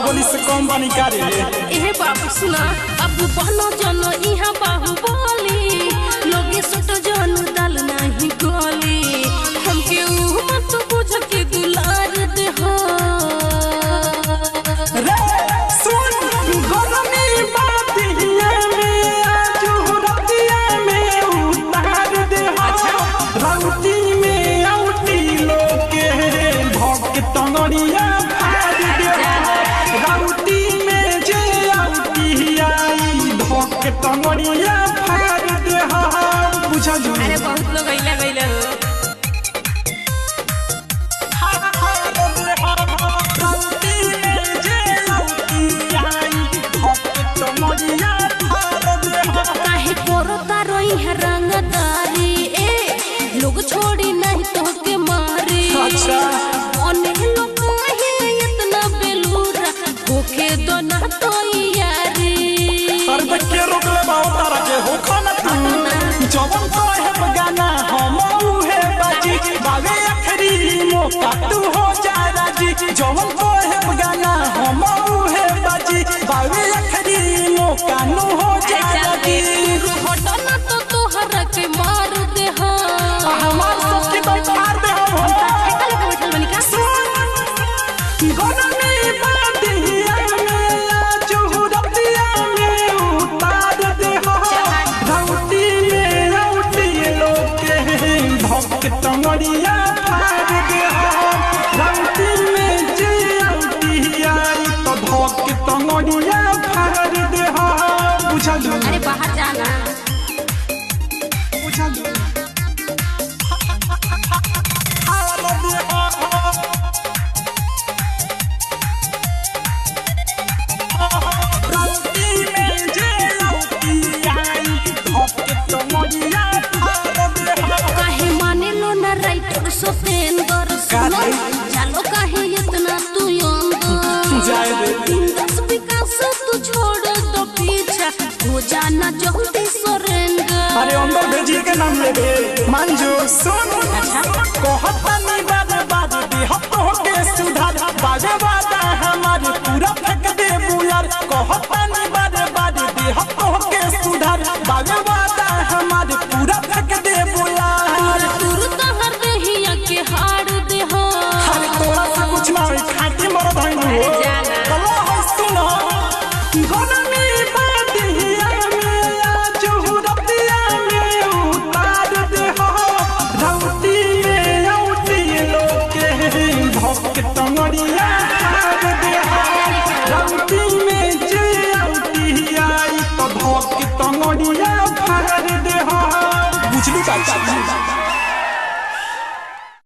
बाहुबली से कम बनी का रे। ए बाबू सुना अब बनो जनो इहा बाहुबली लोगे सट जन दाल नहीं गोली हमके ऊ मत बुझ के दुलार दे हो रे सुन गरमी बातिया में आजू रतिया में उतार दे हो राउटी में आउटी लोके भोग टंगड़िया फाड़ दे हो राउटी में जे आउटी आई भोग टंगड़िया फाड़ दे हो बुझा जो। अरे बहुत लोग गइला हो रंगदारी ए लोग छोड़ी नहीं तो के मारी अच्छा ओने लोग है इतना बेलूरा होके दो ना तो यारी पर बच्चे रोक ले बाऊ तारा के हो खाना तू जवन तो है गाना हम है बाजी बावे आखरी मौका तू हो जा राजी जवन तो है गाना हम है बाजी बावे आखरी मौका नु हो जा राजी हटना तो तोहरा के मार दे हो हमार सबके तो मार दे हो एकल के बैठल बनी का गोना में बातिया में आजू रतिया में उतार दे हो राउटी में राउटी लोके भोग टंगड़िया फाड़ दे हो राउटी में जे आउटी आई तो भोग टंगड़िया फाड़ दे हो बुझा लो। अरे बाहर जाना बुझा लो काहे माने लो ना राइटर सतेंद्र सुनो चलो काहे इतना तू जाए दे। इंदस विकास तू छोड़ दो पीछा हो जाना जल्दी सरेंडर अरे अंदर भेजिए के नाम ले दे मंजू सुन कहतनी बात दे हतो के सुधार बाजे वादा हमारे पूरा फेंक दे बुलर कहतनी बात दे हतो के सुधार बाजे वादा हमारे पूरा फेंक दे बुलर तुरंत हर दहिया के हार दे हो अरे तोरा से कुछ ना होई खाटी मर धइनु हो कलो हो सुनो गोना में बातिया में आजू रतिया में उतार दे हो राउटी में आउटी लोके भोग टंगड़िया फाड़ दे हो राउटी में जे आउटी आई तो भोग टंगड़िया फाड़ दे हो बुझलू चाचा।